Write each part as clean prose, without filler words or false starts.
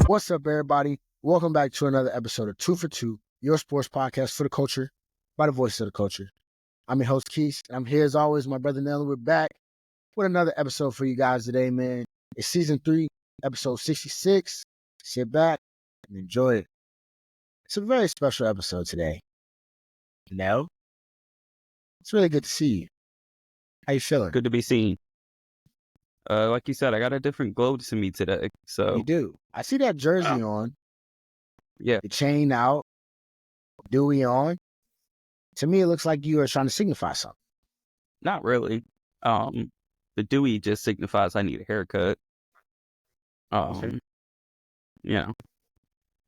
What's up, everybody? Welcome back to another episode of 2 for 2, your sports podcast for the culture, by the voice of the culture. I'm your host, Keith, and I'm here as always, my brother Nelly. We're back with another episode for you guys today, man. It's season 3, episode 66. Sit back and enjoy it. It's a very special episode today. Nell, it's really good to see you. How you feeling? Good to be seen. Like you said, I got a different glow to me today. So You do. I see that jersey on, yeah, the chain out, Dewey on. To me, it looks like you are trying to signify something. not really. The Dewey just signifies I need a haircut. Okay. You know,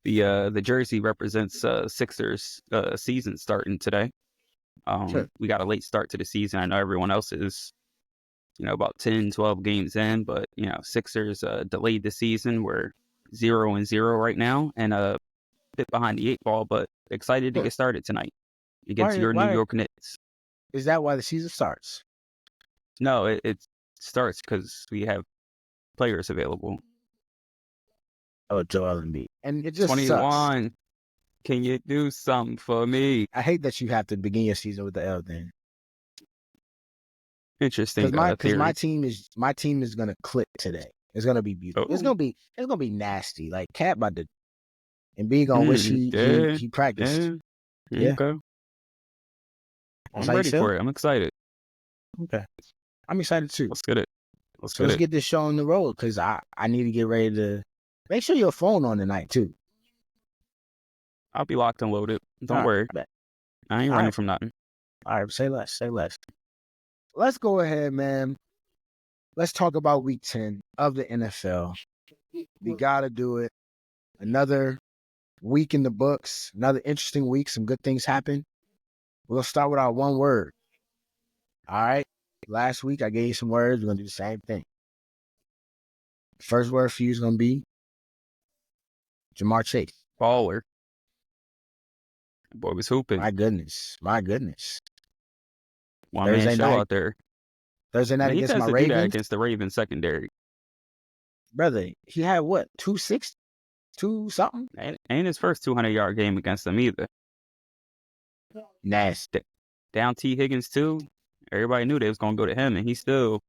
the jersey represents Sixers season starting today. Sure. We got a late start to the season. I know everyone else is, about 10, 12 games in, but Sixers delayed the season. We're 0-0 right now, and a bit behind the 8 ball, but excited to Sure. get started tonight against your New York Knicks. Is that why the season starts? No, it starts because we have players available. Oh, Joel Embiid. And it just 21. sucks. Can you do something for me? I hate that you have to begin your season with the L then. Interesting. Because my team is gonna click today. It's gonna be beautiful. It's gonna be nasty. Like Cat about to Embiid gonna wish he practiced. Yeah. Okay. That's I'm how you ready feel? for it. I'm excited. Okay. I'm excited too. Let's get it. Let's get this show on the road because I need to get ready to make sure your phone on tonight too. I'll be locked and loaded. Don't All right, worry. bet. I ain't All running right. from nothing. All right, say less. Let's go ahead, man. Let's talk about week 10 of the NFL. We got to do it. Another week in the books, another interesting week. Some good things happen. We'll start with our one word. All right. Last week, I gave you some words. We're going to do the same thing. First word for you is going to be Jamar Chase. Baller. Boy was hooping. My goodness. One man show out there. Thursday night He against tends my to do that Ravens. against the Ravens secondary. Brother, he had what? 260? 2 something? Ain't his first 200-yard game against them either. Nasty. Down T. Higgins too. Everybody knew they was gonna go to him, and he still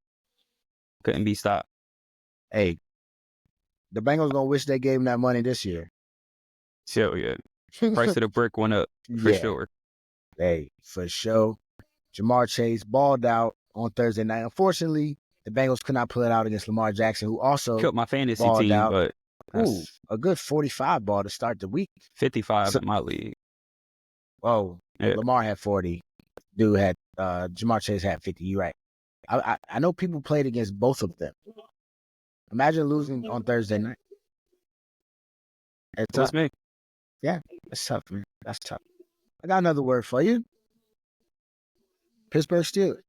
couldn't be stopped. Hey, the Bengals gonna wish they gave him that money this year. Hell yeah. Price of the brick went up for sure. Hey, for sure. Jamar Chase balled out on Thursday night. Unfortunately, the Bengals could not pull it out against Lamar Jackson, who also Killed my fantasy balled team, out. but Ooh, a good 45 ball to start the week. 55 in my league. Oh, Yeah. Lamar had 40. Dude had Jamar Chase had 50. You're right. I know people played against both of them. Imagine losing on Thursday night. It was me. Yeah, that's tough, man. That's tough. I got another word for you. Pittsburgh Steelers.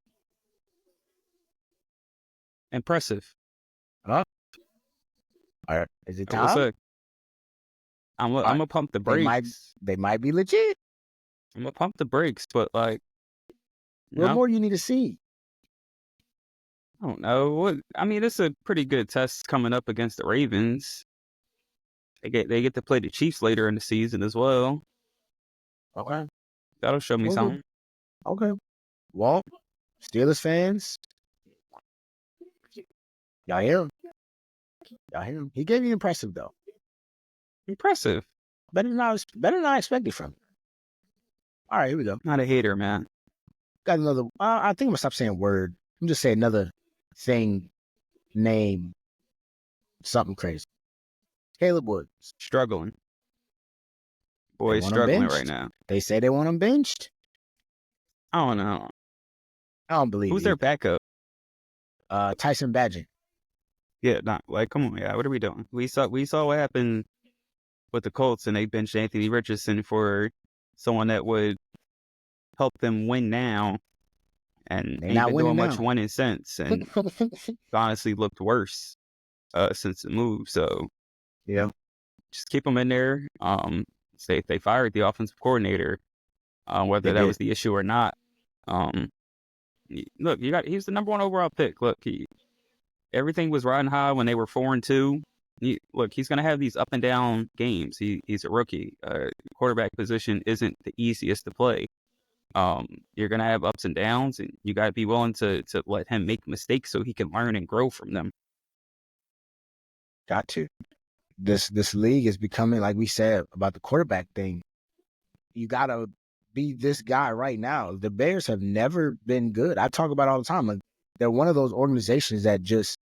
Impressive. All right. Is it time? What's up? I'm gonna pump the brakes. They might be legit. I'm gonna pump the brakes, but like, What more you need to see? I don't know. I mean, it's a pretty good test coming up against the Ravens. They get to play the Chiefs later in the season as well. Okay. That'll show me something. Okay. Well, Steelers fans, y'all hear him? He gave you impressive though. Impressive. Better than I expected from him. All right, here we go. Not a hater, man. Got another. I think I'm gonna stop saying word. I'm just saying another thing, name, something crazy. Caleb Woods. Struggling. Boy, struggling right now. They say they want him benched. I don't know. I don't believe Who's their backup? Tyson Badgett. Yeah, not like, come on, yeah. What are we doing? We saw what happened with the Colts, and they benched Anthony Richardson for someone that would help them win now, and ain't been doing much winning since, and honestly looked worse since the move. So yeah, just keep them in there. Say they fired the offensive coordinator, whether that was the issue or not. Look, he's the number 1 overall pick. Look, everything was riding high when they were 4-2. Look, he's going to have these up and down games. He's a rookie. Quarterback position isn't the easiest to play. You're going to have ups and downs, and you got to be willing to let him make mistakes so he can learn and grow from them. Got to. This league is becoming, like we said about the quarterback thing, you got to be this guy right now. The Bears have never been good. I talk about it all the time. Like, they're one of those organizations that just,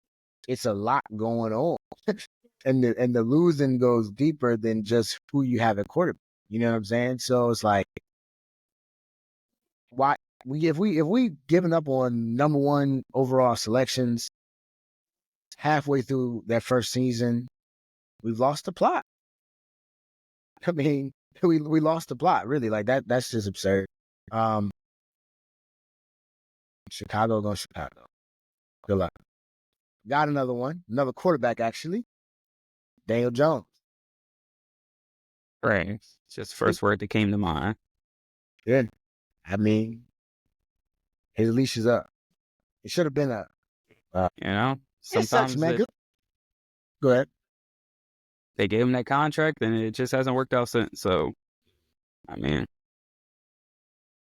it's a lot going on. and the losing goes deeper than just who you have at quarterback. You know what I'm saying? So it's like, why if we given up on number one overall selections halfway through that first season, we've lost the plot. I mean, we lost the plot, really. Like that's just absurd. Chicago going Chicago. Good luck. Got another one, another quarterback actually. Daniel Jones. Right. Just first word that came to mind. Yeah. I mean, his leash is up. It should have been a. Sometimes sucks, man. Go ahead. They gave him that contract, and it just hasn't worked out since. So, I mean,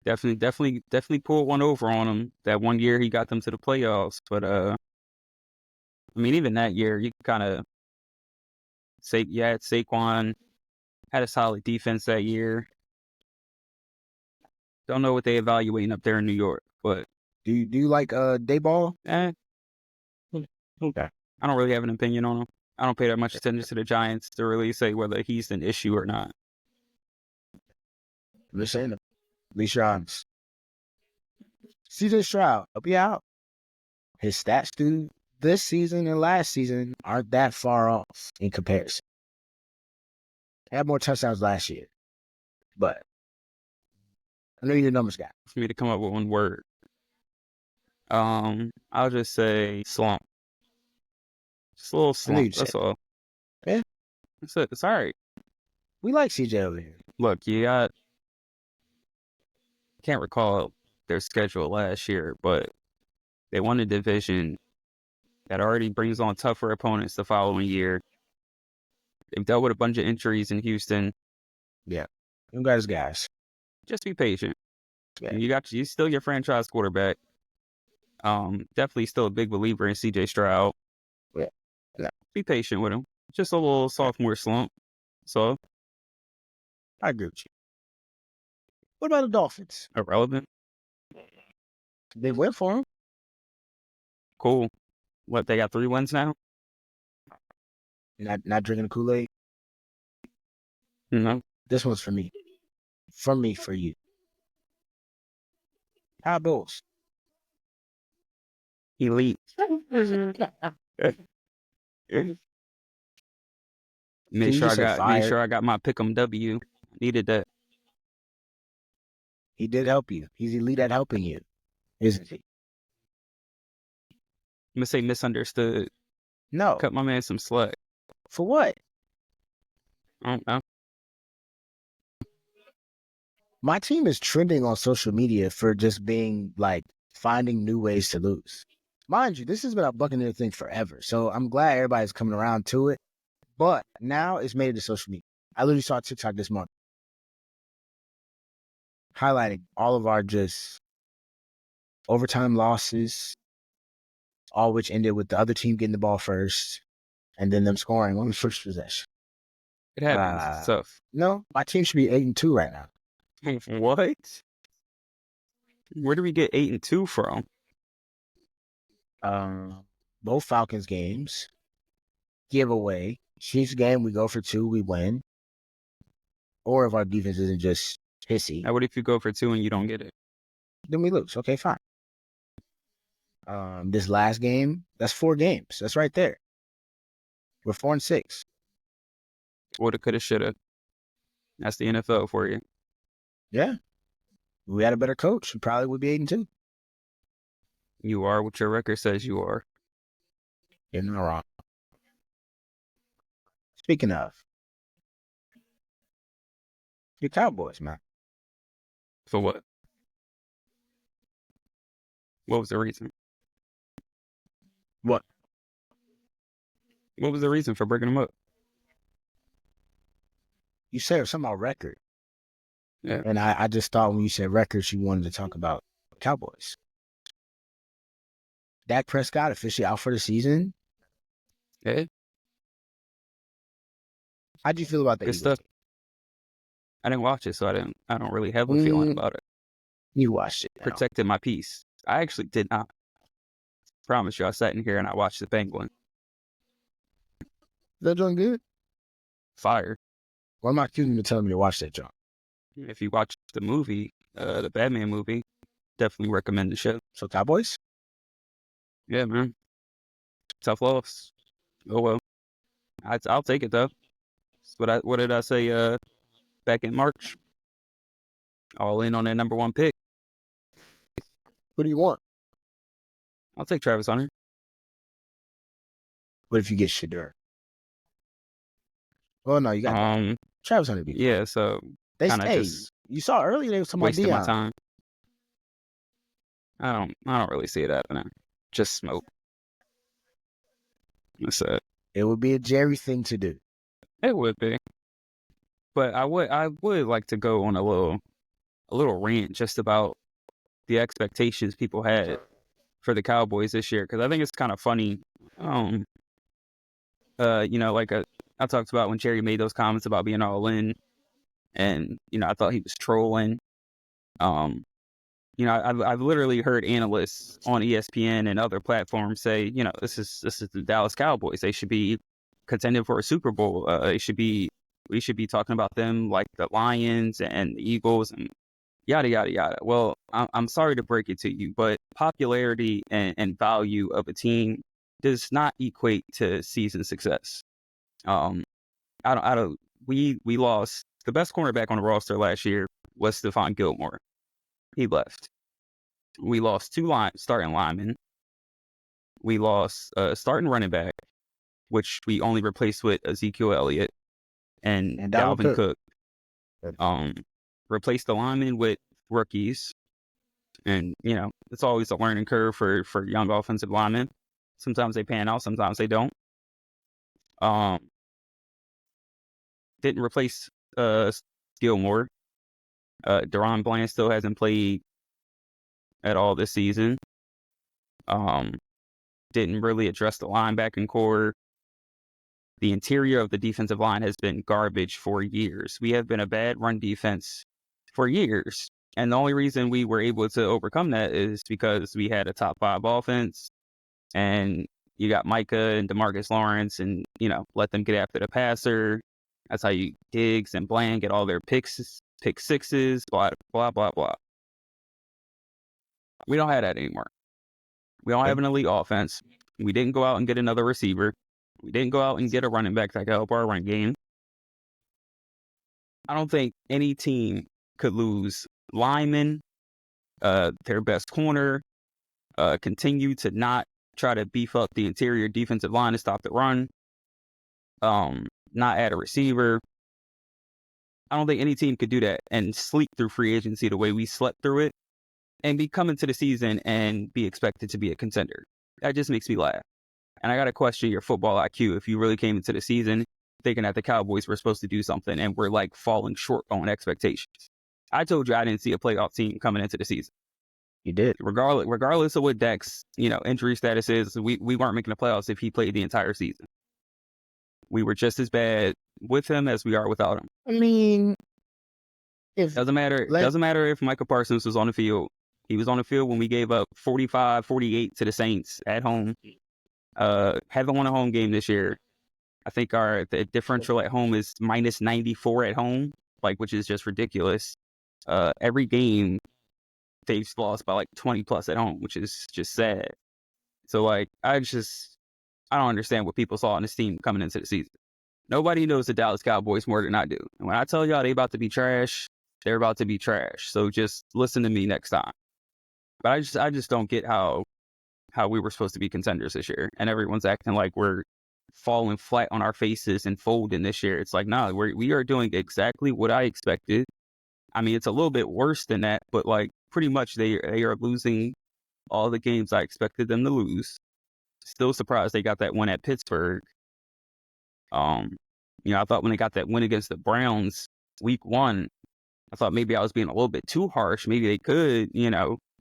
definitely pulled one over on him. That one year he got them to the playoffs, but I mean, even that year, you kind of say, yeah, Saquon had a solid defense that year. Don't know what they evaluating up there in New York, but do you like Dayball? Okay. I don't really have an opinion on him. I don't pay that much attention to the Giants to really say whether he's an issue or not. Listen, at least you're honest. CJ Stroud, help you out. His stats through this season and last season aren't that far off in comparison. He had more touchdowns last year, but I know you're a numbers guy. For me to come up with one word, I'll just say slump. Just a little slump. That's all. Yeah, It's all right. We like CJ over here. Look, I can't recall their schedule last year, but they won a division that already brings on tougher opponents the following year. They've dealt with a bunch of injuries in Houston. Yeah, you guys. Just be patient. Yeah. You still your franchise quarterback. Definitely still a big believer in CJ Stroud. Yeah. Be patient with him. Just a little sophomore slump. So I agree with you. What about the Dolphins? Irrelevant. They went for him. Cool. What, they got 3 wins now? Not drinking the Kool-Aid? No. This one's for me. From me for you. How Bills? Elite. Make sure I got my pick'em W. Needed that. He did help you. He's elite at helping you, isn't he? I'm gonna say misunderstood. No. Cut my man some slack. For what? I don't know. My team is trending on social media for just being like finding new ways to lose. Mind you, this has been a Buccaneer thing forever. So I'm glad everybody's coming around to it. But now it's made it to social media. I literally saw TikTok this month highlighting all of our just overtime losses, all which ended with the other team getting the ball first and then them scoring on the first possession. It happens. It's tough. No, my team should be 8-2 right now. What? Where do we get 8-2 from? Both Falcons games. Giveaway. Chiefs game, we go for 2, we win. Or if our defense isn't just pissy. Now, what if you go for 2 and you don't get it? Then we lose. Okay, fine. This last game, that's 4 games. That's right there. We're 4-6. Woulda, coulda, shoulda. That's the NFL for you. Yeah. If we had a better coach, we probably would be 8-2. You are what your record says you are. You're not wrong. Speaking of, your Cowboys, man. For what? What was the reason? What? What was the reason for breaking them up? You said something about record. Yeah. And I just thought when you said records, you wanted to talk about Cowboys. Dak Prescott officially out for the season. Yeah. How'd you feel about the Good Eagles? stuff. I didn't watch it, so I don't really have a feeling about it. You watched it. Protected my peace. I actually did not. Promise you, I sat in here and I watched the Penguin. That doing good? Fire. Why am I accusing you to tell me to watch that, John? If you watch the movie, the Batman movie, definitely recommend the show. So Cowboys? Yeah, man. Tough loss. Oh well. I'll take it though. What did I say back in March? All in on that number 1 pick. Who do you want? I'll take Travis Hunter. What if you get Shedeur? Oh no, you got Travis Hunter. Yeah, so they kind of hey, just you saw earlier they was talking about wasting my Deion. time. I don't really see it happening. Just smoke. That's it. It would be a Jerry thing to do. It would be. But I would like to go on a little rant just about the expectations people had for the Cowboys this year, because I think it's kind of funny. I talked about when Jerry made those comments about being all in, and I thought he was trolling. I've literally heard analysts on ESPN and other platforms say, this is the Dallas Cowboys. They should be contending for a Super Bowl. We should be talking about them like the Lions and the Eagles and yada yada yada. Well, I'm sorry to break it to you, but popularity and value of a team does not equate to season success. We lost the best cornerback on the roster last year was Stephon Gilmore. He left. We lost 2 starting linemen. We lost starting running back, which we only replaced with Ezekiel Elliott and Dalvin Cook. Replaced the linemen with rookies. And, it's always a learning curve for young offensive linemen. Sometimes they pan out, sometimes they don't. Didn't replace Gilmore. Deron Bland still hasn't played at all this season. Didn't really address the linebacking core. The interior of the defensive line has been garbage for years. We have been a bad run defense for years. And the only reason we were able to overcome that is because we had a top 5 offense, and you got Micah and DeMarcus Lawrence, and, let them get after the passer. That's how you Diggs and Bland get all their pick sixes, blah, blah, blah, blah. We don't have that anymore. We don't have an elite offense. We didn't go out and get another receiver. We didn't go out and get a running back that could help our run game. I don't think any team could lose linemen, their best corner, continue to not try to beef up the interior defensive line to stop the run, not add a receiver. I don't think any team could do that and sleep through free agency the way we slept through it and be coming to the season and be expected to be a contender. That just makes me laugh. And I got to question your football IQ if you really came into the season thinking that the Cowboys were supposed to do something and we're like falling short on expectations. I told you I didn't see a playoff team coming into the season. You did. Regardless of what Dak's, injury status is, we weren't making the playoffs if he played the entire season. We were just as bad with him as we are without him. I mean, doesn't matter if Michael Parsons was on the field. He was on the field when we gave up 45-48 to the Saints at home. Haven't won a home game this year. I think the differential at home is minus 94 at home, which is just ridiculous. Every game they've lost by 20 plus at home, which is just sad. So I don't understand what people saw in this team coming into the season. Nobody knows the Dallas Cowboys more than I do. And when I tell y'all they about to be trash, they're about to be trash. So just listen to me next time. But I just don't get how we were supposed to be contenders this year, and everyone's acting like we're falling flat on our faces and folding this year. It's like, no, we are doing exactly what I expected. I mean, it's a little bit worse than that, but pretty much they are losing all the games I expected them to lose. Still surprised they got that one at Pittsburgh. I thought when they got that win against the Browns week 1, I thought maybe I was being a little bit too harsh. Maybe they could,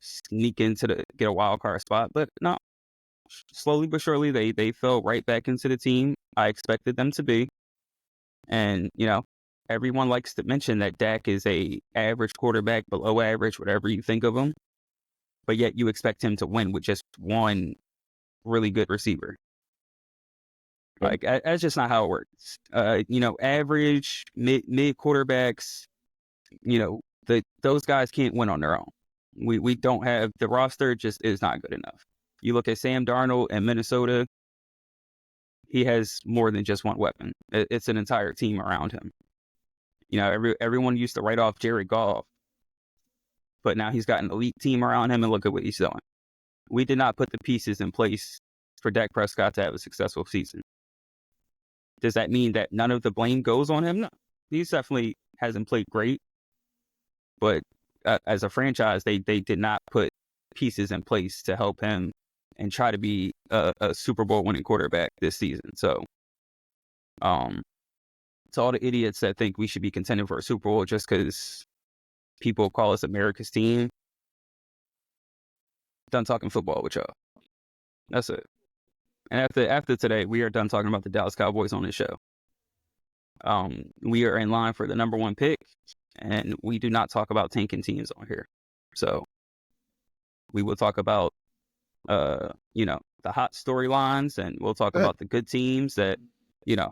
sneak into get a wild card spot, but no. Slowly but surely, they fell right back into the team I expected them to be. And, everyone likes to mention that Dak is a average quarterback, below average, whatever you think of him. But yet you expect him to win with just one really good receiver. Like, that's just not how it works. Average, mid quarterbacks, those guys can't win on their own. We don't have, the roster just is not good enough. You look at Sam Darnold in Minnesota, he has more than just one weapon. It's an entire team around him. Everyone used to write off Jared Goff, but now he's got an elite team around him, and look at what he's doing. We did not put the pieces in place for Dak Prescott to have a successful season. Does that mean that none of the blame goes on him? No. He definitely hasn't played great, but as a franchise, they did not put pieces in place to help him and try to be a Super Bowl winning quarterback this season. So, to all the idiots that think we should be contending for a Super Bowl just because people call us America's team, done talking football with y'all. That's it. And after today, we are done talking about the Dallas Cowboys on this show. We are in line for the number 1 pick, and we do not talk about tanking teams on here. So we will talk about, the hot storylines, and we'll talk about the good teams that,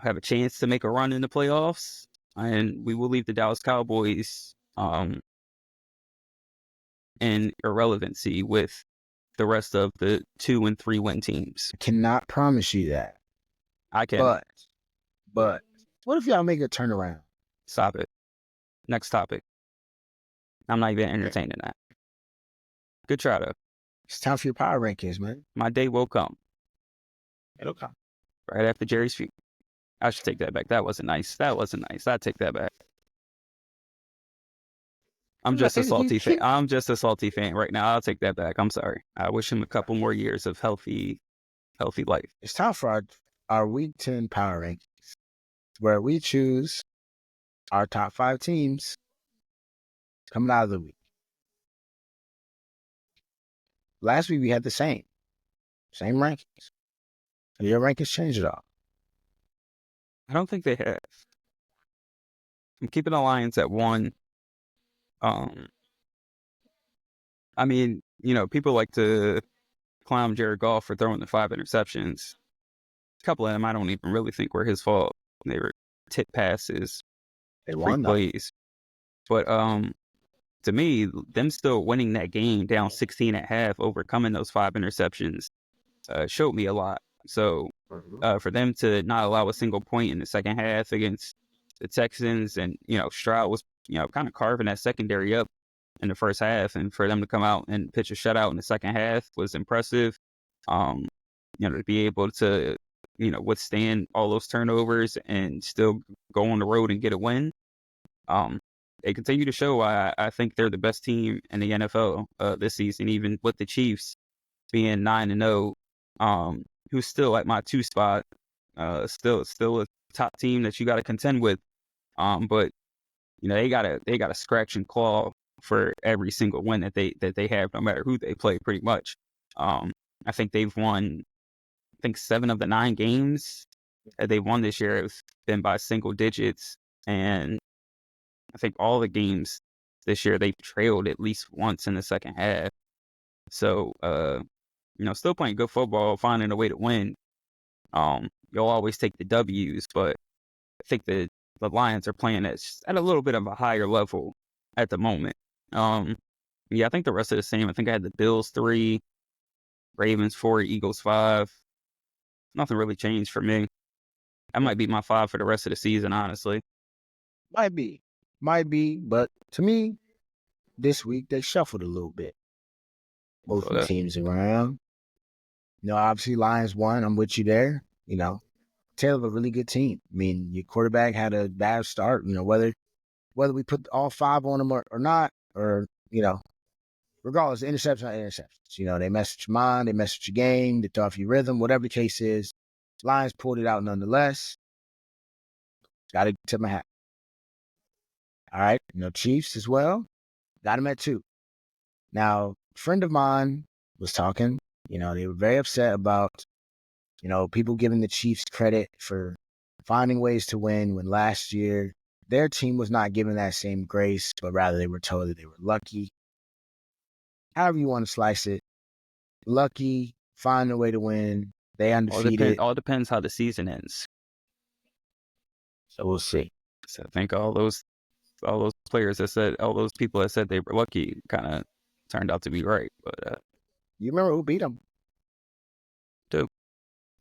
have a chance to make a run in the playoffs. And we will leave the Dallas Cowboys in irrelevancy with the rest of the 2 and 3 win teams. I cannot promise you that. I can. But what if y'all make a turnaround? Stop it. Next topic. I'm not even entertaining that. Good try, though. It's time for your power rankings, man. My day will come. It'll come. Right after Jerry's feet. I should take that back. That wasn't nice. I take that back. I'm just a salty fan. I'm just a salty fan right now. I'll take that back. I'm sorry. I wish him a couple more years of healthy life. It's time for our Week 10 power rankings, where we choose our top 5 teams coming out of the week. Last week we had the same rankings. Have your rankings changed at all? I don't think they have. I'm keeping the Lions at 1. I mean, people like to clown Jared Goff for throwing the 5 interceptions. A couple of them I don't even really think were his fault. They were tip passes, free plays. But to me, them still winning that game down 16.5, overcoming those 5 interceptions, showed me a lot. So for them to not allow a single point in the second half against the Texans, and Stroud was kind of carving that secondary up in the first half, and for them to come out and pitch a shutout in the second half was impressive. To be able to withstand all those turnovers and still go on the road and get a win. They continue to show why I think they're the best team in the NFL this season, even with the Chiefs being 9-0, who's still at my 2 spot, still a top team that you got to contend with. But they gotta scratch and claw for every single win that they have, no matter who they play, pretty much. I think they've won, 7 of the 9 games that they won this year have been by single digits, and I think all the games this year they've trailed at least once in the second half. So, still playing good football, finding a way to win. You'll always take the W's, but I think the Lions are playing at a little bit of a higher level at the moment. I think the rest are the same. I think I had the Bills 3, Ravens 4, Eagles 5. Nothing really changed for me. That might be my 5 for the rest of the season, honestly. Might be, but to me, this week they shuffled a little bit. Both the teams around. Obviously Lions won. I'm with you there. Tail of a really good team. I mean, your quarterback had a bad start. Whether we put all 5 on him or not, or regardless, interceptions. They mess with your mind, they mess with your game, they throw off your rhythm, whatever the case is. Lions pulled it out nonetheless. Got to tip my hat. All right. Chiefs as well. Got them at 2. Now, a friend of mine was talking. They were very upset about, people giving the Chiefs credit for finding ways to win when last year their team was not given that same grace, but rather they were told that they were lucky. However you want to slice it. Lucky, find a way to win. They undefeated. All depends how the season ends. So we'll see. So I think all those players that said, all those people that said they were lucky kind of turned out to be right. But you remember who beat them? Who?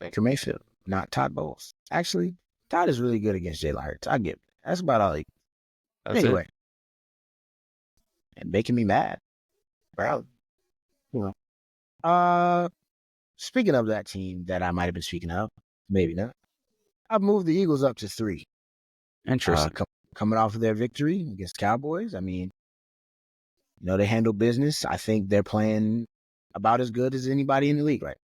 Baker Mayfield, not Todd Bowles. Actually, Todd is really good against Jalen Hurts. I get it. That's about all he. That's anyway. it. And making me mad. Bro. Speaking of that team that I might have been speaking of, maybe not. I've moved the Eagles up to 3. Interesting. Coming off of their victory against Cowboys. I mean, they handle business. I think they're playing about as good as anybody in the league, right?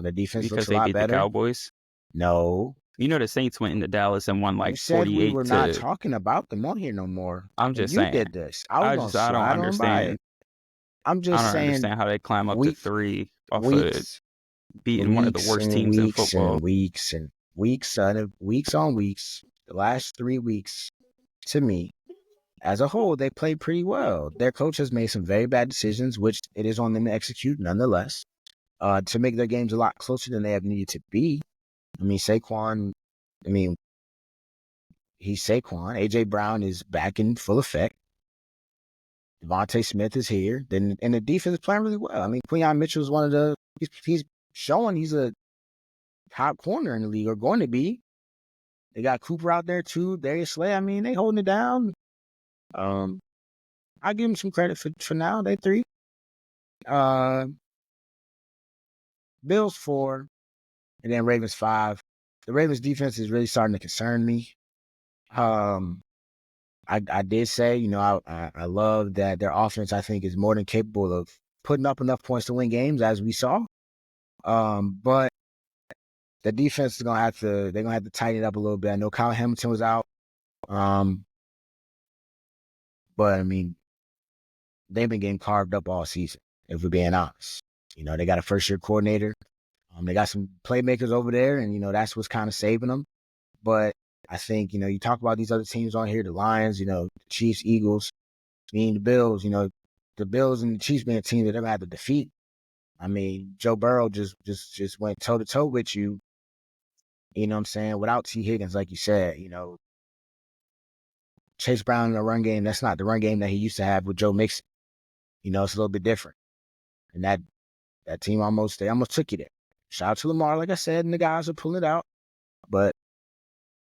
Their defense looks a lot better. Because they beat the Cowboys? No. The Saints went into Dallas and won like 48 You said we were not talking about them on here no more. I'm just saying. You did this. I don't understand. I'm just saying. I don't understand how they climb up to 3 off of beating one of the worst teams in football. Weeks on weeks. The last 3 weeks, to me, as a whole, they played pretty well. Their coach has made some very bad decisions, which it is on them to execute nonetheless, to make their games a lot closer than they have needed to be. Saquon, he's Saquon. A.J. Brown is back in full effect. Devontae Smith is here. And the defense is playing really well. Quinyon Mitchell is one of the – he's showing he's a top corner in the league, or going to be. They got Cooper out there too, Darius Slay. They holding it down. I give them some credit for now. They 3. Bills 4, and then Ravens 5. The Ravens defense is really starting to concern me. I did say, I love that their offense, I think, is more than capable of putting up enough points to win games, as we saw. But the defense is they're gonna have to tighten it up a little bit. I know Kyle Hamilton was out. But they've been getting carved up all season, if we're being honest. They got a first-year coordinator. They got some playmakers over there, and, that's what's kind of saving them. But I think, you talk about these other teams on here, the Lions, the Chiefs, Eagles, the Bills, the Bills and the Chiefs being a team that they're going to have to defeat. Joe Burrow just went toe-to-toe with you, you know what I'm saying, without T. Higgins, like you said. Chase Brown in the run game, that's not the run game that he used to have with Joe Mixon. It's a little bit different. And that team almost took you there. Shout out to Lamar, like I said, and the guys are pulling it out. But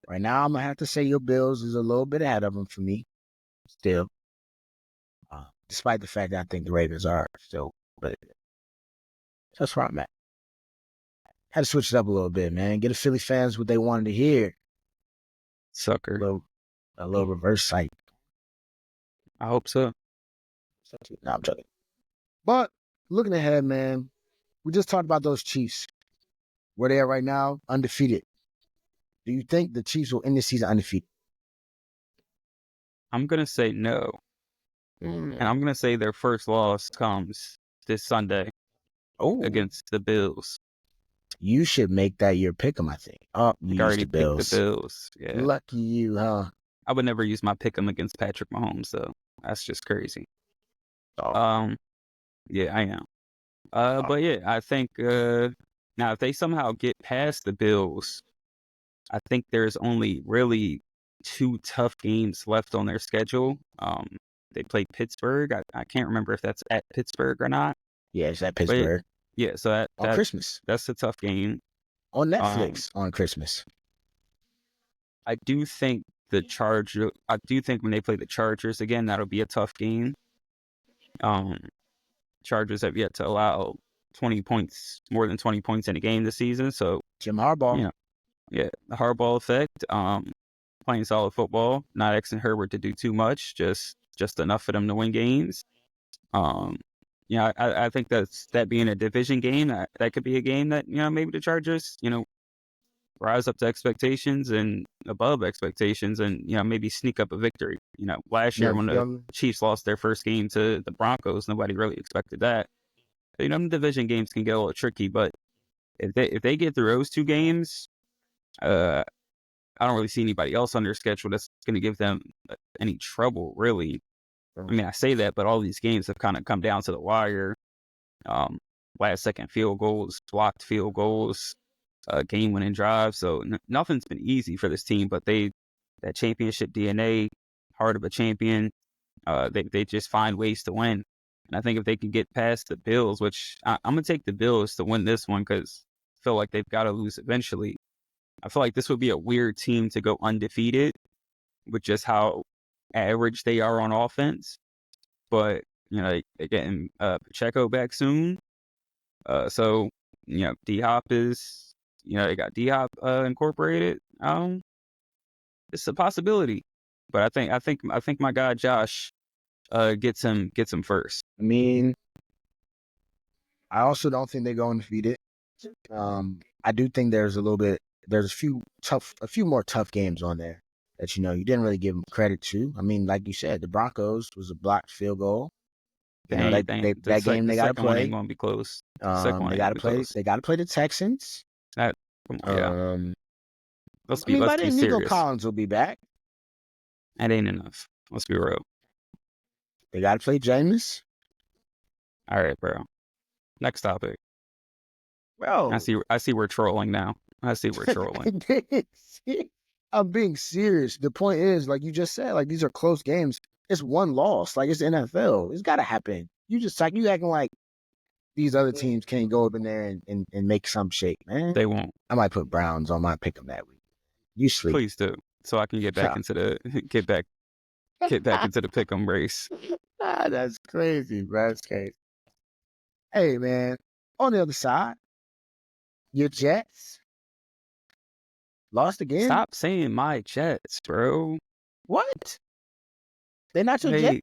right now, I'm going to have to say your Bills is a little bit ahead of them for me, still. Despite the fact that I think the Ravens are still. But that's where I'm at. Had to switch it up a little bit, man. Get the Philly fans what they wanted to hear. Sucker. A little reverse psych. I hope so. No, I'm joking. But looking ahead, man, we just talked about those Chiefs. Where they are right now, undefeated. Do you think the Chiefs will end the season undefeated? I'm going to say no. And I'm going to say their first loss comes this Sunday against the Bills. You should make that your pick'em, I think. Oh, you already picked the Bills. Yeah. Lucky you, huh? I would never use my pick'em against Patrick Mahomes, so that's just crazy. Oh. Yeah, I am. But yeah, I think now if they somehow get past the Bills, I think there's only really 2 tough games left on their schedule. They played Pittsburgh. I can't remember if that's at Pittsburgh or not. Yeah, it's at Pittsburgh. Yeah, so that on Christmas. That's a tough game. On Netflix on Christmas. I do think when they play the Chargers again, that'll be a tough game. Chargers have yet to allow more than 20 points in a game this season. So Jim Harbaugh. The Harbaugh effect. Playing solid football, not asking Herbert to do too much, just enough for them to win games. I think that being a division game, that could be a game that, maybe the Chargers, rise up to expectations and above expectations and, maybe sneak up a victory. Last year when the Chiefs lost their first game to the Broncos, nobody really expected that. The division games can get a little tricky, but if they get through those two games, I don't really see anybody else on their schedule that's going to give them any trouble, really. I mean, I say that, but all these games have kind of come down to the wire. Last second field goals, blocked field goals, game winning drives. So nothing's been easy for this team, but that championship DNA, heart of a champion, they just find ways to win. And I think if they can get past the Bills, which I'm going to take the Bills to win this one because I feel like they've got to lose eventually. I feel like this would be a weird team to go undefeated with just how average they are on offense. But, they're getting Pacheco back soon. So, D-Hop is, they got D-Hop incorporated. It's a possibility. But I think my guy Josh gets him first. I mean, I also don't think they go undefeated. I do think there's a few more tough games on there that you didn't really give them credit to. I mean, like you said, the Broncos was a blocked field goal. That game they got to play. Ain't gonna be close. They got to play. They got to play the Texans. Let's be by then serious. Nico Collins will be back. That ain't enough. Let's be real. They got to play Jameis. All right, bro. Next topic. Bro, I see we're trolling now. I see we're trolling. I'm being serious. The point is, like you just said, like these are close games. It's one loss. Like it's the NFL. It's got to happen. You acting like these other teams can't go up in there and make some shake, man. They won't. I might put Browns on my pick'em that week. You sleep. Please do, so I can get back into the get back into the pick'em race. That's crazy, bro. That's crazy. Hey, man. On the other side, your Jets lost again. Stop saying my Jets, bro. What? They're not your Jets?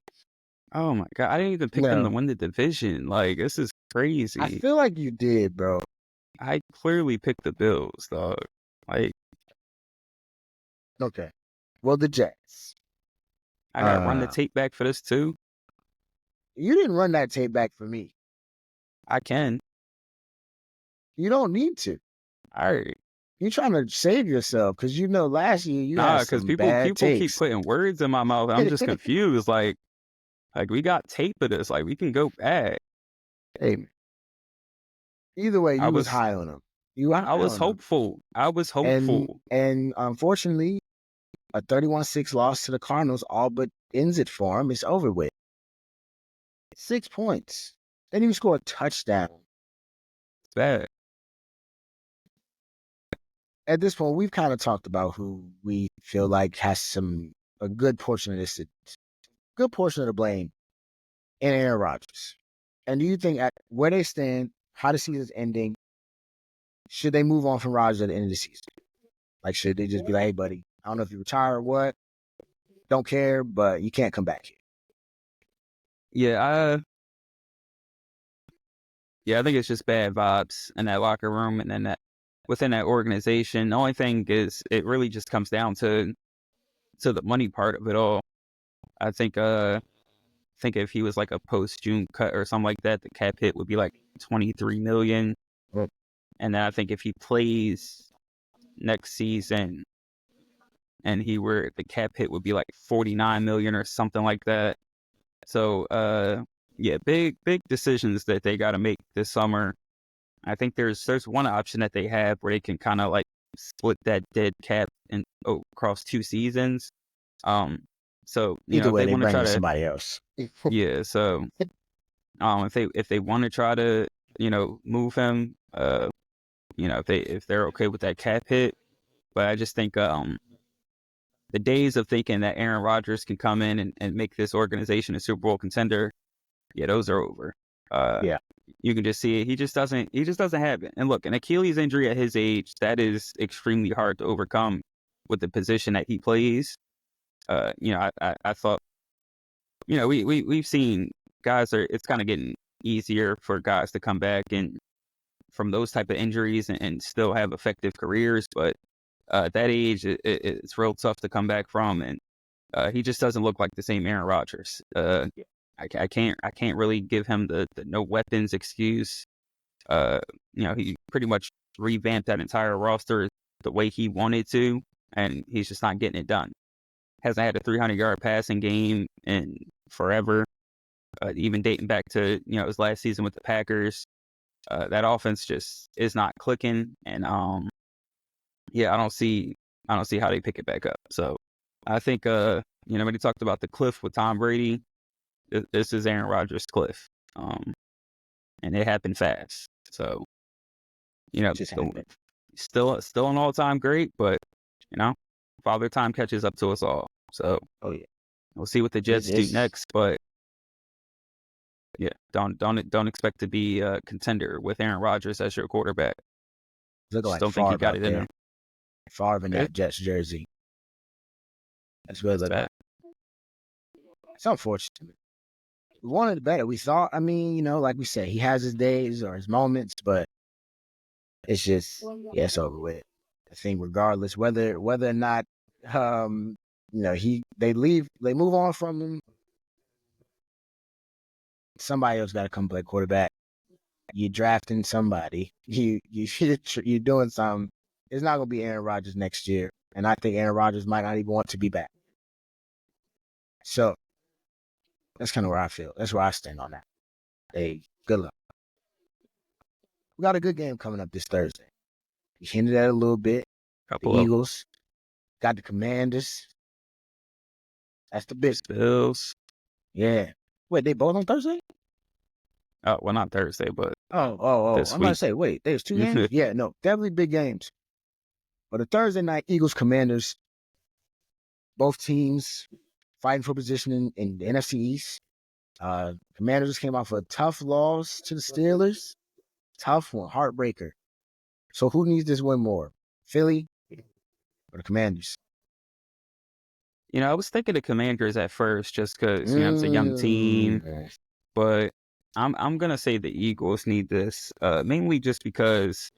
Oh my God. I didn't even pick them to win the division. Like, this is crazy. I feel like you did, bro. I clearly picked the Bills, dog. Like, okay. Well, the Jets. I gotta run the tape back for this too. You didn't run that tape back for me. I can. You don't need to. All right. You're trying to save yourself because last year you had some bad people takes. keep putting words in my mouth. I'm just confused. Like we got tape of this. Like we can go back. Hey, either way, you was high on them. I was hopeful. And unfortunately, a 31-6 loss to the Cardinals all but ends it for them. It's over with. 6 points. They didn't even score a touchdown. It's bad. At this point, we've kind of talked about who we feel like has a good portion of the blame in Aaron Rodgers. And do you think at where they stand, how the season's ending, should they move on from Rodgers at the end of the season? Like, should they just be like, hey, buddy, I don't know if you retire or what. Don't care, but you can't come back here. Yeah, I think it's just bad vibes in that locker room and then within that organization. The only thing is it really just comes down to the money part of it all. I think if he was like a post-June cut or something like that, the cap hit would be like $23 million. And then I think if he plays next season and the cap hit would be like $49 million or something like that. So big decisions that they got to make this summer. I think there's one option that they have where they can kind of like split that dead cap across 2 seasons. So either way, they want to try to somebody else. Yeah. So if they want to try to move him, if they're okay with that cap hit, but I just think the days of thinking that Aaron Rodgers can come in and make this organization a Super Bowl contender, those are over. You can just see it. He just doesn't have it. And look, an Achilles injury at his age, that is extremely hard to overcome with the position that he plays. I thought, we've seen guys it's kind of getting easier for guys to come back and from those type of injuries and still have effective careers. But at that age, it's real tough to come back from, and he just doesn't look like the same Aaron Rodgers. I can't really give him the no weapons excuse. He pretty much revamped that entire roster the way he wanted to, and he's just not getting it done. Hasn't had a 300-yard passing game in forever, even dating back to his last season with the Packers. That offense just is not clicking, and I don't see how they pick it back up. So I think when he talked about the cliff with Tom Brady, this is Aaron Rodgers' cliff, and it happened fast. So still an all-time great, but Father Time catches up to us all. So we'll see what the Jets do next, but yeah, don't expect to be a contender with Aaron Rodgers as your quarterback. Looking like don't think he got it in him. Favre in that Jets jersey. That's really looking bad. It's unfortunate. We wanted better. We thought, like we said, he has his days or his moments, but it's just, it's over with. I think regardless, whether or not, they move on from him. Somebody else got to come play quarterback. You're drafting somebody. You're doing something. It's not going to be Aaron Rodgers next year. And I think Aaron Rodgers might not even want to be back. So that's kind of where I feel. That's where I stand on that. Hey, good luck. We got a good game coming up this Thursday. We hinted at it a little bit. The Eagles got the Commanders. That's the big Bills. Yeah. Wait, they both on Thursday? Oh, well, not Thursday, but I'm about to say, wait, there's 2 games? Yeah, no, definitely big games. But the Thursday night Eagles Commanders, both teams fighting for position in the NFC East. Commanders came off a tough loss to the Steelers. Tough one, heartbreaker. So who needs this win more? Philly or the Commanders? I was thinking the Commanders at first just because it's a young team. But I'm gonna say the Eagles need this, mainly just because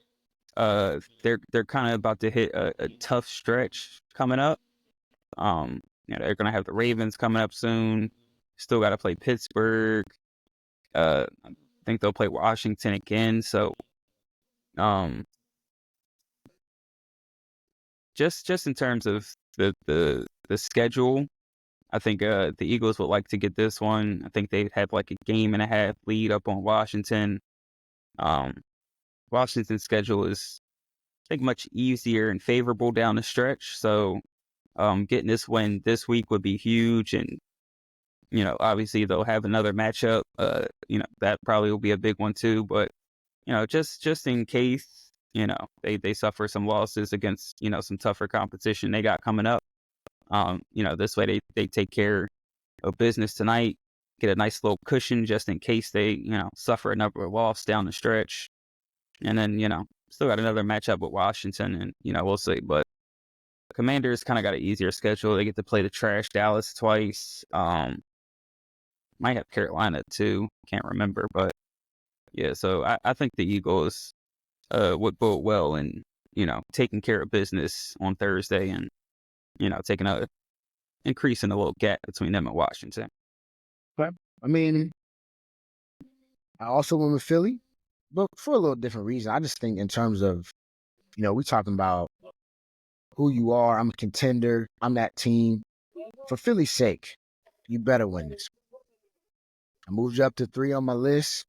they're kind of about to hit a tough stretch coming up. They're gonna have the Ravens coming up soon. Still got to play Pittsburgh. I think they'll play Washington again. So, just in terms of the schedule, I think the Eagles would like to get this one. I think they have like a game and a half lead up on Washington. Washington's schedule is, I think, much easier and favorable down the stretch. So getting this win this week would be huge. And, obviously they'll have another matchup. That probably will be a big one too. But, just in case, they suffer some losses against, some tougher competition they got coming up. This way they take care of business tonight, get a nice little cushion just in case they, suffer another loss down the stretch. And then, still got another matchup with Washington and, we'll see. But the Commanders kind of got an easier schedule. They get to play the trash Dallas twice. Might have Carolina too. Can't remember. But yeah, so I think the Eagles would bode well in, taking care of business on Thursday and, taking increasing a little gap between them and Washington. But I also went with Philly, but for a little different reason. I just think in terms of, we talking about who you are. I'm a contender. I'm that team. For Philly's sake, you better win this. I moved you up to 3 on my list,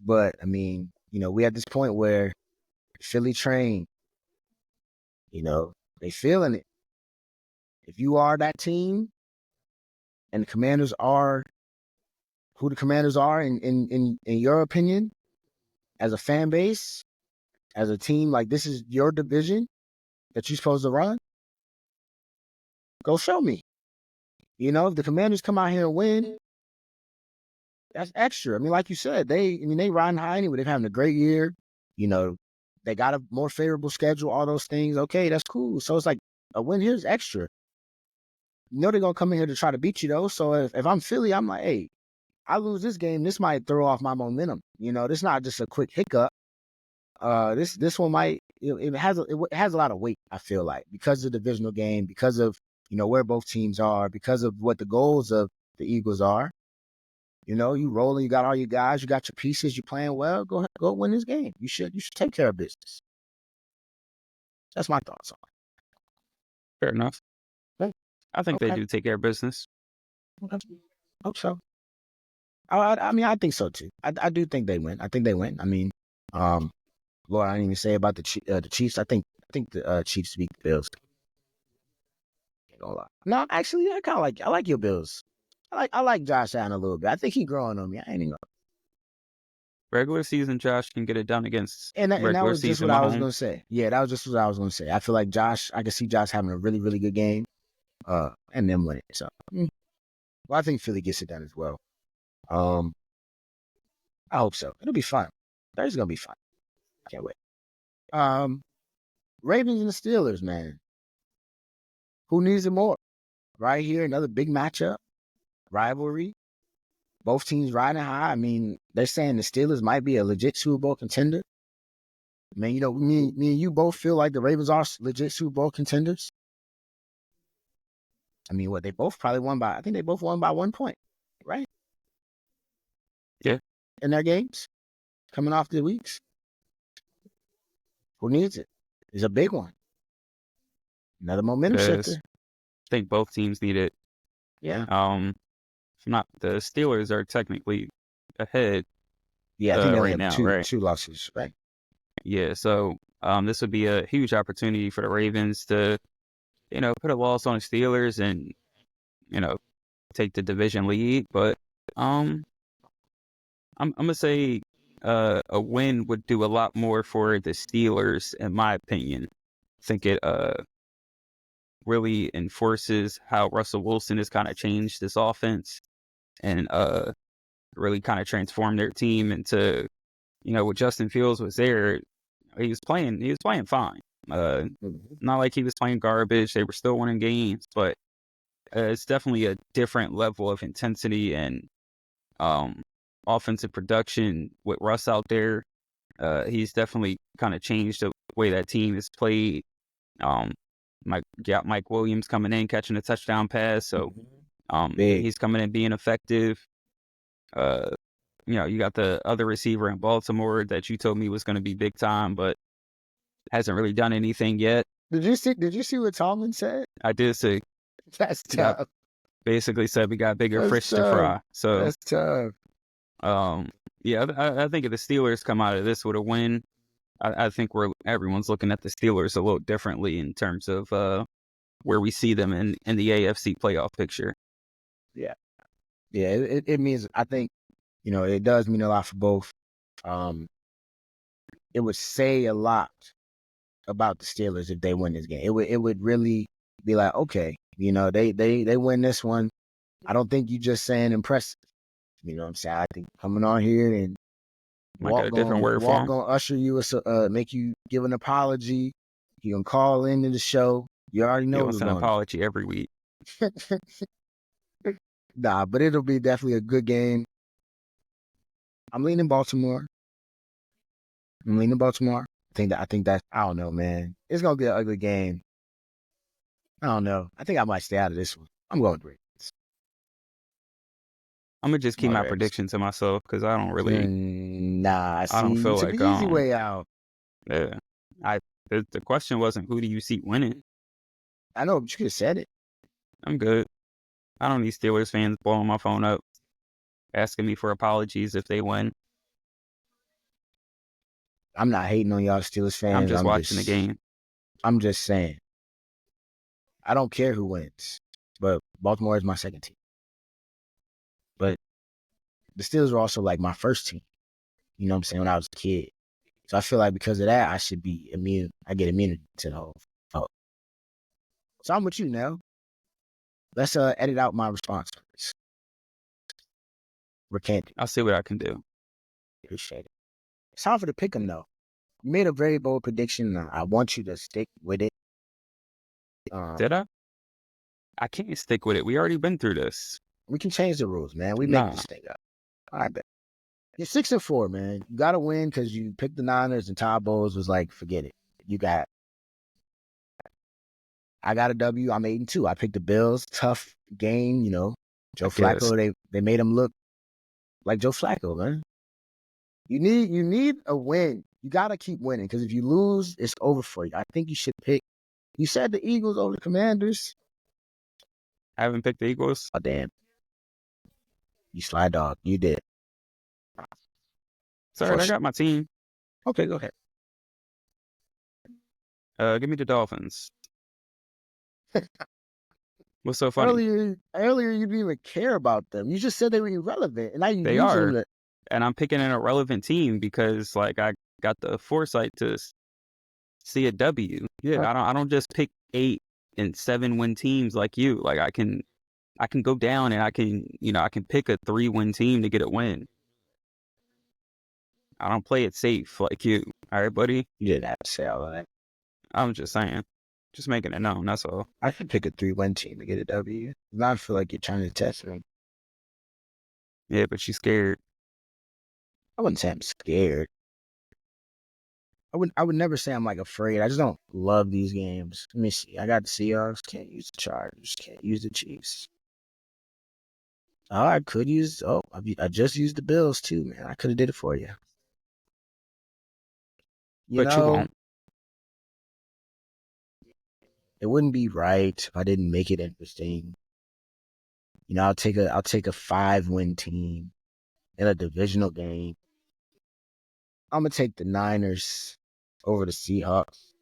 but we at this point where Philly train, they feeling it. If you are that team and the Commanders are who the Commanders are in your opinion, as a fan base, as a team, like this is your division that you're supposed to run, go show me. If the Commanders come out here and win, that's extra. Like you said, they riding high anyway. They're having a great year. They got a more favorable schedule, all those things. Okay, that's cool. So it's like a win here is extra. They're going to come in here to try to beat you, though. So if I'm Philly, I'm like, hey, I lose this game, this might throw off my momentum. This not just a quick hiccup. This one might, it has a lot of weight. I feel like because of the divisional game, because of where both teams are, because of what the goals of the Eagles are. You rolling, you got all your guys, you got your pieces, you playing well. Go win this game. You should take care of business. That's my thoughts on Fair enough. it. I think they Okay. do take care of business. Okay. Hope so. I mean, I think so too. I do think they win. I think they win. I mean, Lord, I didn't even say about the Chiefs. I think the Chiefs beat the Bills. Ain't gonna lie. No, actually, I like your Bills. I like Josh Allen a little bit. I think he growing on me. I ain't even gonna. Regular season, Josh can get it done against And that regular was just season what I was Mahomes. gonna say. Yeah, that was just what I was gonna say. I feel like Josh. I can see Josh having a really, really good game. And them winning. So, well, I think Philly gets it done as well. I hope so. It'll be fun. Thursday's gonna be fun. Can't wait. Ravens and the Steelers, man. Who needs it more? Right here, another big matchup, rivalry. Both teams riding high. I mean, they're saying the Steelers might be a legit Super Bowl contender. I mean, me and you both feel like the Ravens are legit Super Bowl contenders. I mean, what they both probably won by? I think they both won by 1 point, right? Yeah. In their games, coming off the weeks. Who needs it? It's a big one. Another momentum shifter. I think both teams need it. Yeah. If not, the Steelers are technically ahead. Yeah, I think they only right have now, right? two losses, right? Yeah. So this would be a huge opportunity for the Ravens to, put a loss on the Steelers and, take the division lead. But I'm gonna say a win would do a lot more for the Steelers, in my opinion. I think it really enforces how Russell Wilson has kind of changed this offense and really kind of transformed their team into, when Justin Fields was there, he was playing fine. Not like he was playing garbage. They were still winning games, but it's definitely a different level of intensity and offensive production with Russ out there. He's definitely kind of changed the way that team is played. Mike Williams coming in, catching a touchdown pass. So Big. he's coming in being effective. You got the other receiver in Baltimore that you told me was going to be big time, but hasn't really done anything yet. Did you see what Tomlin said? I did say That's tough. basically said we got bigger That's fish to tough. fry. So That's tough. yeah, I think if the Steelers come out of this with a win, I think everyone's looking at the Steelers a little differently in terms of where we see them in the AFC playoff picture. Yeah. Yeah, it means, I think, it does mean a lot for both. It would say a lot about the Steelers if they win this game. It would really be like, okay, they win this one. I don't think you just saying impressive. You know what I'm saying? I think coming on here and Might got a different word for him. gonna usher you, make you give an apology. You can call into the show. You already know what's an going on. apology every week. Nah, but it'll be definitely a good game. I'm leaning Baltimore. I think that I don't know, man. It's gonna be an ugly game. I don't know. I think I might stay out of this one. I'm going Ravens. I'm gonna just keep my Ravens. prediction to myself because I don't really. Nah, see, I don't feel you took like the easy way out. Yeah, the question wasn't who do you see winning. I know, but you could have said it. I'm good. I don't need Steelers fans blowing my phone up, asking me for apologies if they win. I'm not hating on y'all Steelers fans. I'm just watching the game. I'm just saying. I don't care who wins, but Baltimore is my second team. But the Steelers were also like my first team. You know what I'm saying? When I was a kid. So I feel like because of that, I should be immune. I get immunity to the whole. Oh. So I'm with you now. Let's edit out my response. Recant. I'll see what I can do. Appreciate it. It's time for the pick 'em though. You made a very bold prediction. I want you to stick with it. Did I? I can't stick with it. We already been through this. We can change the rules, man. We make this thing up. All right, bet. You're 6-4, man. You got to win because you picked the Niners and Todd Bowles was like, forget it. You got. I got a W. I'm 8-2. I picked the Bills. Tough game, Joe Flacco. They made him look like Joe Flacco, man. You need a win. You gotta keep winning because if you lose, it's over for you. I think you should pick. You said the Eagles over the Commanders. I haven't picked the Eagles. Oh damn! You sly dog. You did. Sorry, I got my team. Okay, go ahead. Give me the Dolphins. What's so funny? Earlier, you didn't even care about them. You just said they were irrelevant, and now you They use are. them. And I'm picking an irrelevant team because, like, I got the foresight to see a W. Yeah, I don't just pick 8 and 7 win teams like you. Like, I can go down and I can pick a 3-win team to get a win. I don't play it safe like you. All right, buddy? You didn't have to say all that. I'm just saying. Just making it known, that's all. I could pick a 3-win team to get a W. I feel like you're trying to test me. Yeah, but she's scared. I wouldn't say I'm scared. I would never say I'm like afraid. I just don't love these games. Let me see. I got the Seahawks. Can't use the Chargers. Can't use the Chiefs. Oh, I could use. Oh, I just used the Bills too, man. I could have did it for you. You won't. It wouldn't be right if I didn't make it interesting. I'll take a 5-win team in a divisional game. I'm gonna take the Niners over the Seahawks.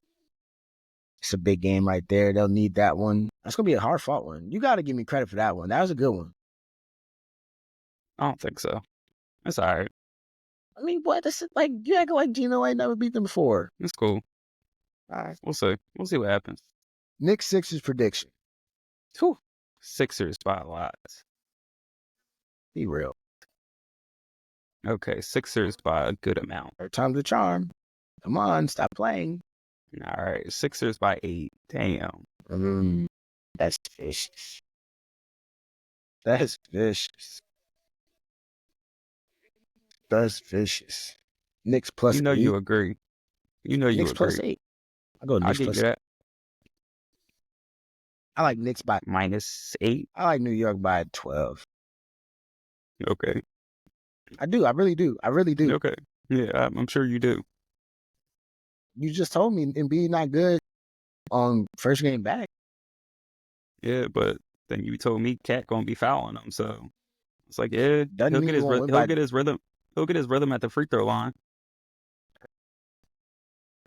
It's a big game right there. They'll need that one. That's gonna be a hard fought one. You got to give me credit for that one. That was a good one. I don't think so. That's all right. I mean, what? This is like you act like Gino ain't never beat them before. It's cool. All right, we'll see. We'll see what happens. Nick Sixers prediction. Whew. Sixers by a lot. Be real. Okay, Sixers by a good amount. Third time's the charm. Come on, stop playing. All right, Sixers by 8. Damn. That's vicious. That's vicious. That's vicious. Knicks plus 8. You agree. Knicks plus 8. I'll go Knicks plus 8. I like Knicks by -8. I like New York by 12. Okay. I do. I really do. Okay. Yeah, I'm sure you do. You just told me Embiid not good on first game back. Yeah, but then you told me Cat gonna be fouling him, so it's like, yeah, he'll get his rhythm. He'll get his rhythm at the free throw line.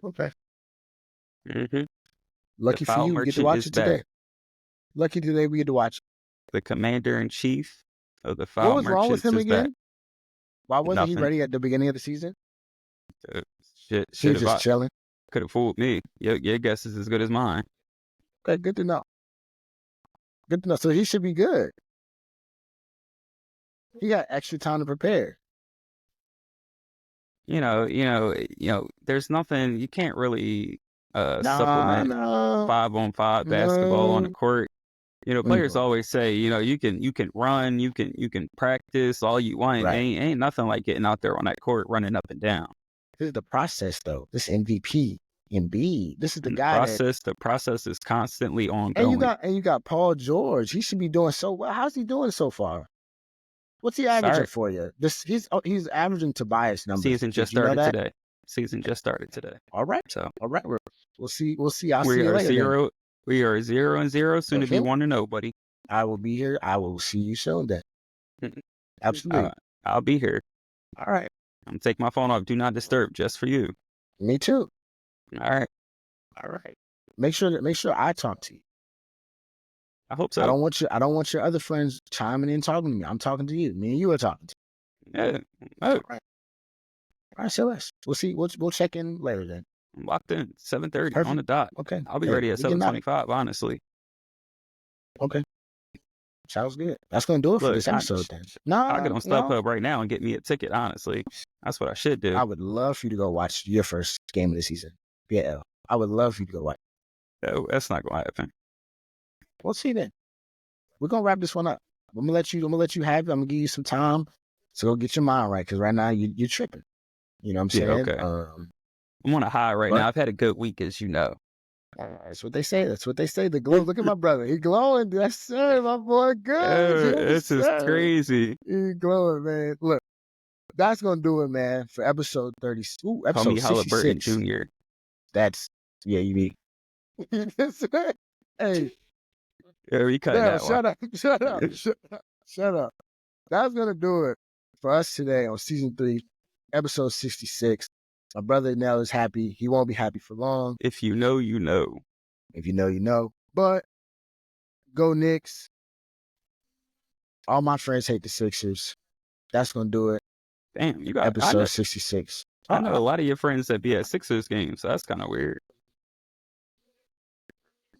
Okay. Mm-hmm. Lucky for you, we get to watch it today. Lucky today we get to watch it. The commander-in-chief of the foul merchants. What was wrong with him again? Back. Why wasn't he ready at the beginning of the season? Shit, he was just chilling. Could have fooled me. Your guess is as good as mine. Okay, good to know. Good to know. So he should be good. He got extra time to prepare. There's nothing you can't really supplement 5-on-5 basketball on the court. Players always say, you can run, you can practice all you want. Right. Ain't nothing like getting out there on that court running up and down. This is the process, though. This MVP, Embiid. This is the guy. The process is constantly ongoing. And you got Paul George. He should be doing so well. How's he doing so far? What's he averaging for you? He's averaging Tobias numbers. Season just started today. All right. All right. We'll see. I'll see you later. We are 0-0. Soon to be 1-0, buddy. I will be here. I will see you soon then. Absolutely. I'll be here. All right. I'm gonna take my phone off. Do not disturb, just for you. Me too. All right. Make sure I talk to you. I hope so. I don't want your other friends chiming in talking to me. I'm talking to you. Me and you are talking to you. Yeah. All right. So we'll see. We'll check in later then. I'm locked in. 7:30 on the dot. Okay. I'll be ready at 7:25. Honestly. Okay. Sounds good. That's gonna do it for this episode then. I'll get on StubHub right now and get me a ticket. Honestly, that's what I should do. I would love for you to go watch your first game of the season. BL. I would love for you to go watch. No, that's not gonna happen. We'll see then. We're gonna wrap this one up. I'm gonna let you have it. I'm gonna give you some time to go get your mind right, because right now you're tripping. You know what I'm saying? Yeah, okay. I'm on a high right But- now. I've had a good week, as you know. That's what they say. That's what they say. The glow. Look at my brother. He glowing. Yes, sir. My boy, good. This is crazy. He glowing, man. Look, that's gonna do it, man, for episode 30. Call Episode me Halliburton 66. Jr. That's you mean. Hey, Yeah, we cutting no, that shut one. up, shut up. That's gonna do it for us today on season 3, episode 66. My brother Nell is happy. He won't be happy for long. If you know, you know. If you know, you know. But go Knicks. All my friends hate the Sixers. That's gonna do it. Damn, you got Episode 66. I know a lot of your friends that be at Sixers games, so that's kind of weird.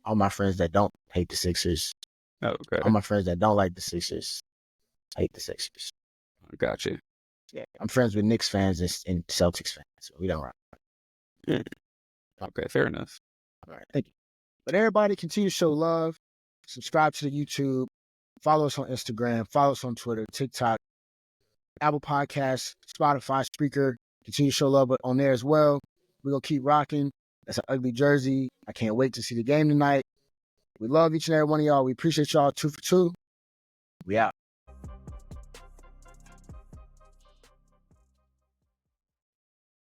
All my friends that don't hate the Sixers. Oh, okay. All my friends that don't like the Sixers hate the Sixers. Gotcha. Yeah, I'm friends with Knicks fans and Celtics fans, so we don't rock. Okay, fair enough. All right, thank you. But everybody continue to show love. Subscribe to the YouTube. Follow us on Instagram. Follow us on Twitter, TikTok, Apple Podcasts, Spotify, Spreaker. Continue to show love on there as well. We're going to keep rocking. That's an ugly jersey. I can't wait to see the game tonight. We love each and every one of y'all. We appreciate y'all. 2 for 2. We out.